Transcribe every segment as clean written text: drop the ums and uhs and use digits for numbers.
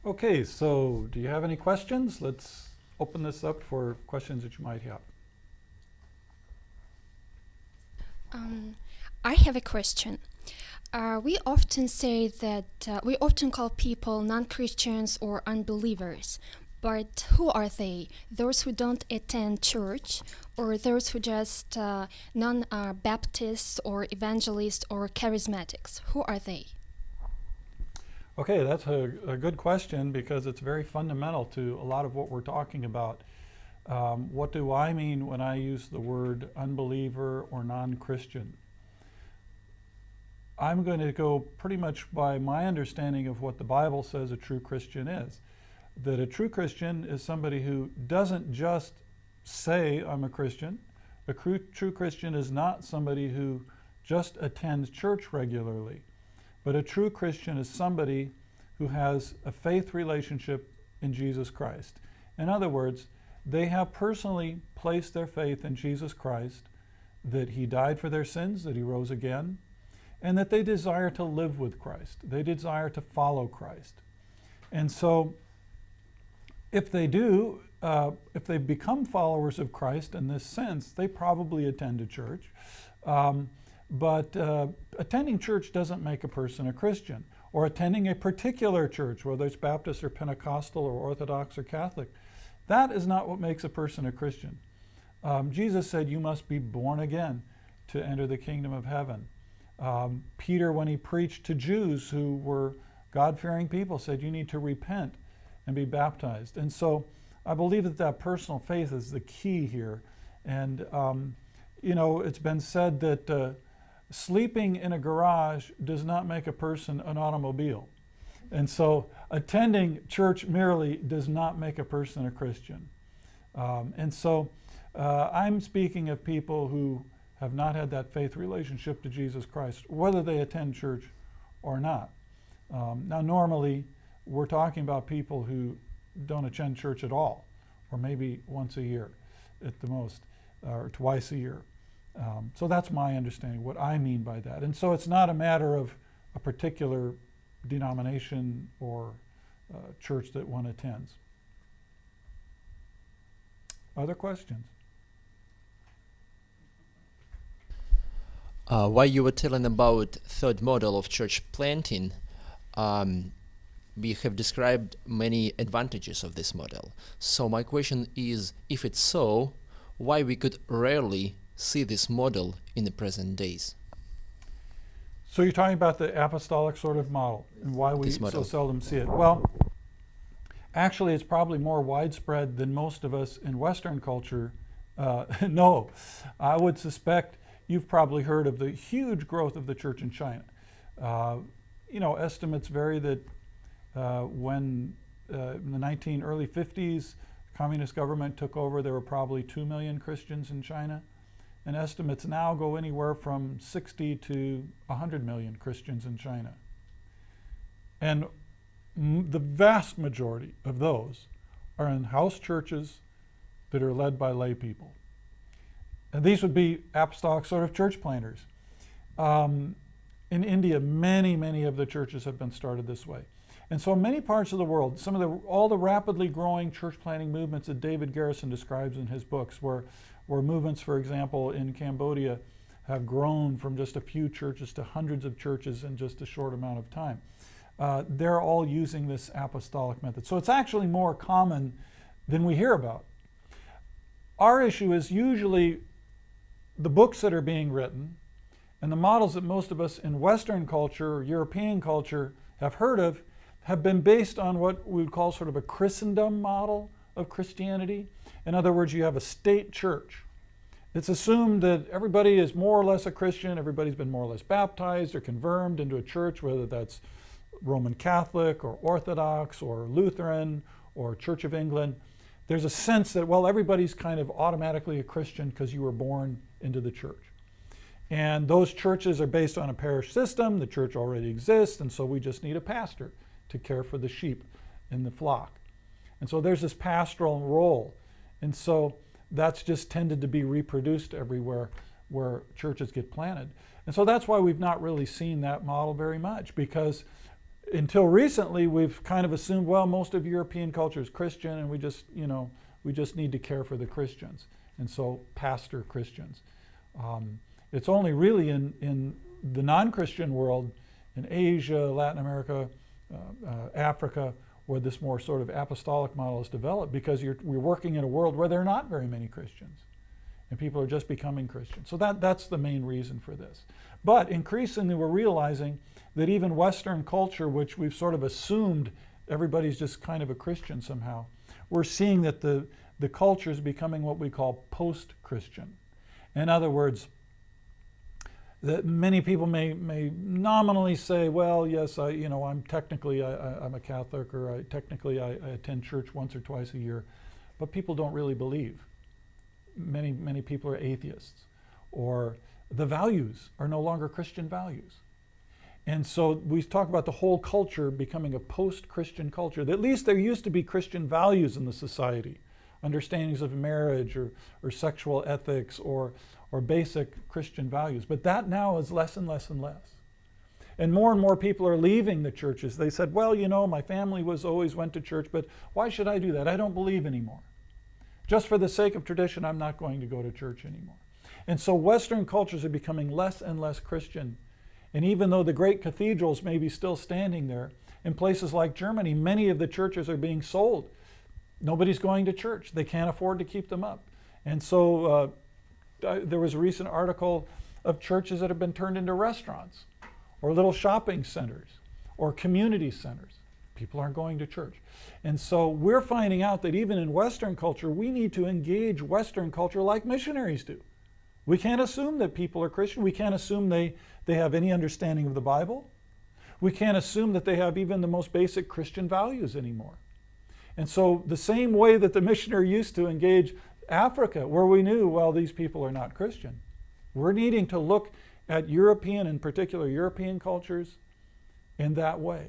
Okay, so do you have any questions? Let's open this up for questions that you might have. Um, I have a question. We often say that we often call people non Christians or unbelievers. But who are they? Those who don't attend church, or those who just non Baptists or evangelists or charismatics? Who are they? Okay, that's a good question because it's very fundamental to a lot of what we're talking about. What do I mean when I use the word unbeliever or non-Christian? I'm going to go pretty much by my understanding of what the Bible says a true Christian is. That a true Christian is somebody who doesn't just say, I'm a Christian. A true Christian is not somebody who just attends church regularly. But a true Christian is somebody who has a faith relationship in Jesus Christ. In other words, they have personally placed their faith in Jesus Christ, that he died for their sins, that he rose again, and that they desire to live with Christ. They desire to follow Christ. And so if they do, if they become followers of Christ in this sense, they probably attend a church. But attending church doesn't make a person a Christian, or attending a particular church, whether it's Baptist or Pentecostal or Orthodox or Catholic. That is not what makes a person a Christian. Jesus said you must be born again to enter the kingdom of heaven. Peter, when he preached to Jews who were God-fearing people, said you need to repent and be baptized. And so I believe that that personal faith is the key here. And, it's been said that sleeping in a garage does not make a person an automobile. And so attending church merely does not make a person a Christian. And so I'm speaking of people who have not had that faith relationship to Jesus Christ, whether they attend church or not. Now, normally, we're talking about people who don't attend church at all, or maybe once a year at the most, or twice a year. So that's my understanding, what I mean by that. And so it's not a matter of a particular denomination or church that one attends. Other questions? While you were telling about third model of church planting, we have described many advantages of this model. So my question is, if it's so, why we could rarely see this model in the present days? So you're talking about the apostolic sort of model and why we This so model. seldom see it. Well, actually, it's probably more widespread than most of us in Western culture know. I would suspect you've probably heard of the huge growth of the church in China. Estimates vary that when in the early 50s, communist government took over, there were probably 2 million Christians in China. And estimates now go anywhere from 60 to 100 million Christians in China. And the vast majority of those are in house churches that are led by lay people. And these would be apostolic sort of church planters. In India, many of the churches have been started this way. And so in many parts of the world, all the rapidly growing church planting movements that David Garrison describes in his books, where movements, for example, in Cambodia have grown from just a few churches to hundreds of churches in just a short amount of time. They're all using this apostolic method. So it's actually more common than we hear about. Our issue is usually the books that are being written and the models that most of us in Western culture or European culture have heard of have been based on what we would call sort of a Christendom model of Christianity. In other words, you have a state church. It's assumed that everybody is more or less a Christian, everybody's been more or less baptized or confirmed into a church, whether that's Roman Catholic or Orthodox or Lutheran or Church of England. There's a sense that, well, everybody's kind of automatically a Christian because you were born into the church. And those churches are based on a parish system, the church already exists, and so we just need a pastor to care for the sheep in the flock. And so there's this pastoral role. And so that's just tended to be reproduced everywhere where churches get planted. And so that's why we've not really seen that model very much, because until recently, we've kind of assumed, well, most of European culture is Christian, and we just need to care for the Christians, and so pastor Christians. It's only really in the non-Christian world, in Asia, Latin America, Africa, where this more sort of apostolic model is developed, because we're working in a world where there are not very many Christians, and people are just becoming Christians. So that's the main reason for this. But increasingly, we're realizing that even Western culture, which we've sort of assumed everybody's just kind of a Christian somehow, we're seeing that the culture is becoming what we call post-Christian. In other words, that many people may nominally say, well, yes, I'm technically I'm a Catholic, or I attend church once or twice a year, but people don't really believe. Many people are atheists, or the values are no longer Christian values. And so we talk about the whole culture becoming a post-Christian culture. At least there used to be Christian values in the society, understandings of marriage or sexual ethics or basic Christian values. But that now is less and less and less. And more people are leaving the churches. They said, well, my family always went to church, but why should I do that? I don't believe anymore. Just for the sake of tradition, I'm not going to go to church anymore. And so Western cultures are becoming less and less Christian. And even though the great cathedrals may be still standing there, in places like Germany, many of the churches are being sold. Nobody's going to church. They can't afford to keep them up. And so there was a recent article of churches that have been turned into restaurants, or little shopping centers, or community centers. People aren't going to church. And so we're finding out that even in Western culture, we need to engage Western culture like missionaries do. We can't assume that people are Christian. We can't assume they have any understanding of the Bible. We can't assume that they have even the most basic Christian values anymore. And so the same way that the missionary used to engage Africa, where we knew, well, these people are not Christian, we're needing to look at European, in particular European cultures, in that way.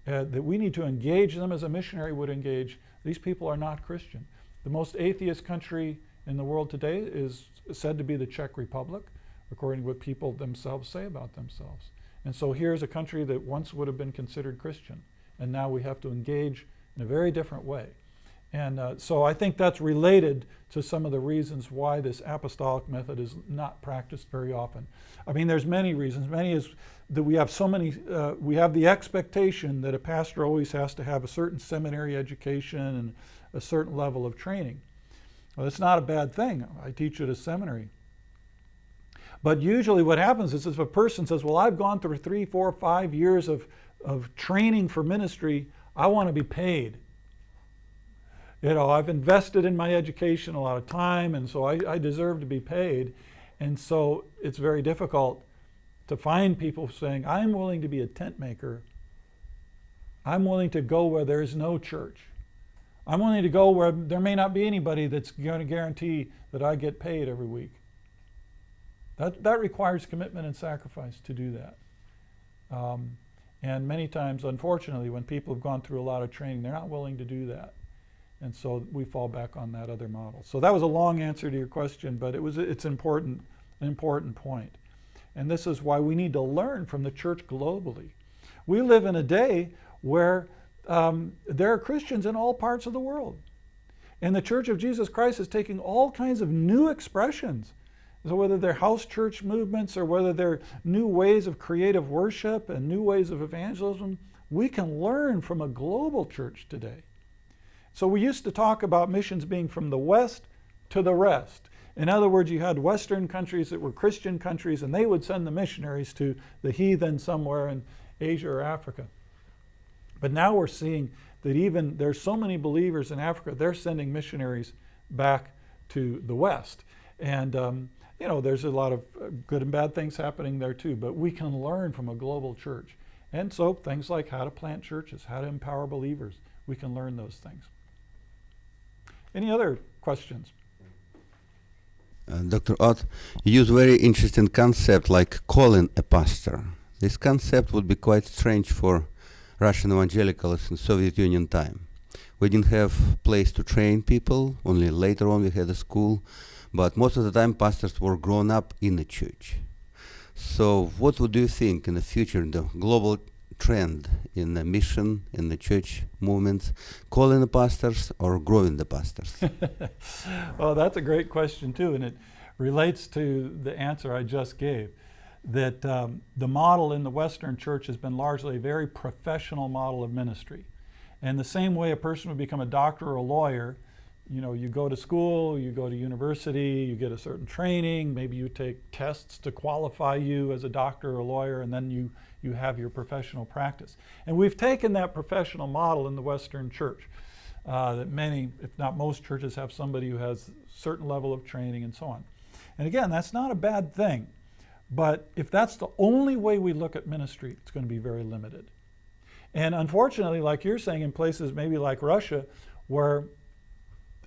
That we need to engage them as a missionary would engage. These people are not Christian. The most atheist country in the world today is said to be the Czech Republic, according to what people themselves say about themselves. And so here's a country that once would have been considered Christian, and now we have to engage in a very different way. And so I think that's related to some of the reasons why this apostolic method is not practiced very often. I mean, there's many reasons. Many is that we have we have the expectation that a pastor always has to have a certain seminary education and a certain level of training. Well, that's not a bad thing. I teach at a seminary. But usually what happens is if a person says, well, I've gone through 3, 4, 5 years of training for ministry, I want to be paid. I've invested in my education a lot of time, and so I deserve to be paid. And so it's very difficult to find people saying, I'm willing to be a tent maker. I'm willing to go where there is no church. I'm willing to go where there may not be anybody that's going to guarantee that I get paid every week. That requires commitment and sacrifice to do that. And many times, unfortunately, when people have gone through a lot of training, they're not willing to do that. And so we fall back on that other model. So that was a long answer to your question, but it's an important point. And this is why we need to learn from the church globally. We live in a day where there are Christians in all parts of the world. And the Church of Jesus Christ is taking all kinds of new expressions. So whether they're house church movements or whether they're new ways of creative worship and new ways of evangelism, we can learn from a global church today. So we used to talk about missions being from the West to the rest. In other words, you had Western countries that were Christian countries, and they would send the missionaries to the heathen somewhere in Asia or Africa. But now we're seeing that even there's so many believers in Africa, they're sending missionaries back to the West. And there's a lot of good and bad things happening there too, but we can learn from a global church. And so things like how to plant churches, how to empower believers, we can learn those things. Any other questions? Dr. Ott, you use very interesting concept like calling a pastor. This concept would be quite strange for Russian evangelicals in Soviet Union time. We didn't have place to train people, only later on we had a school, but most of the time pastors were grown up in the church. So what would you think in the future in the global trend in the mission, in the church movements, calling the pastors or growing the pastors? Well, that's a great question too, and it relates to the answer I just gave. That the model in the Western church has been largely a very professional model of ministry. And the same way a person would become a doctor or a lawyer, you know, you go to school, you go to university, you get a certain training, maybe you take tests to qualify you as a doctor or a lawyer, and then you have your professional practice. And we've taken that professional model in the Western church, that many, if not most churches, have somebody who has a certain level of training and so on. And again, that's not a bad thing. But if that's the only way we look at ministry, it's going to be very limited. And unfortunately, like you're saying, in places maybe like Russia, where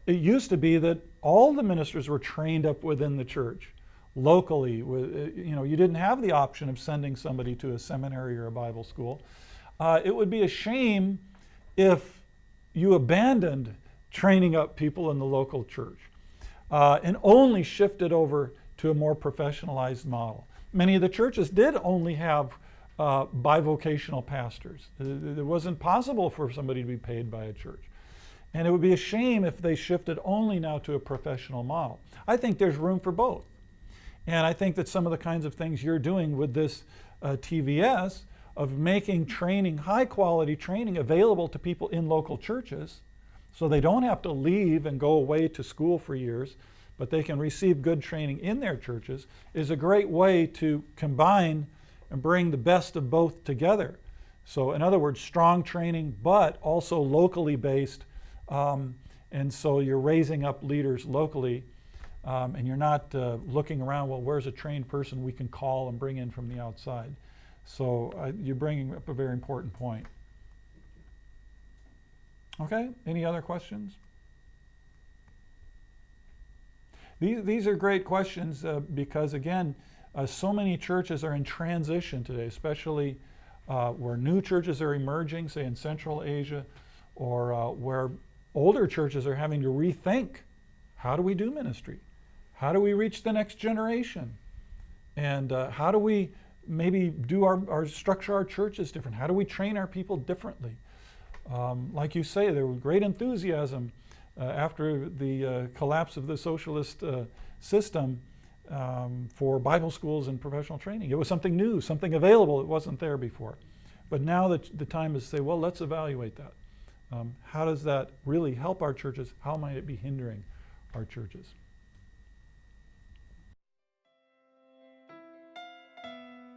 it used to be that all the ministers were trained up within the church locally. You know, you didn't have the option of sending somebody to a seminary or a Bible school. It would be a shame if you abandoned training up people in the local church and only shifted over to a more professionalized model. Many of the churches did only have bivocational pastors. It wasn't possible for somebody to be paid by a church. And it would be a shame if they shifted only now to a professional model. I think there's room for both. And I think that some of the kinds of things you're doing with this TVS of making training, high quality training, available to people in local churches so they don't have to leave and go away to school for years, but they can receive good training in their churches, is a great way to combine and bring the best of both together. So in other words, strong training, but also locally based. And so you're raising up leaders locally, and you're not looking around, well, where's a trained person we can call and bring in from the outside? So you're bringing up a very important point. Okay, any other questions? These are great questions because, again, so many churches are in transition today, especially where new churches are emerging, say in Central Asia, or where older churches are having to rethink, how do we do ministry? How do we reach the next generation? And how do we maybe do our structure our churches different? How do we train our people differently? Like you say, there was great enthusiasm after the collapse of the socialist system for Bible schools and professional training. It was something new, something available that wasn't there before. But now that the time is to say, well, let's evaluate that. How does that really help our churches? How might it be hindering our churches?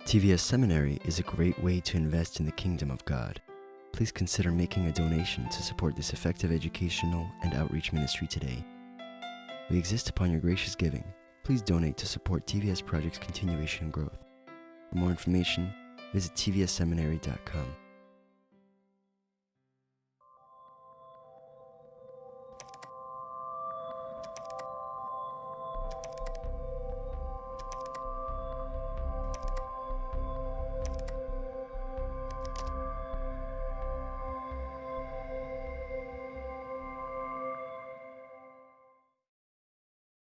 TVS Seminary is a great way to invest in the kingdom of God. Please consider making a donation to support this effective educational and outreach ministry today. We exist upon your gracious giving. Please donate to support TVS Project's continuation and growth. For more information, visit tvsseminary.com.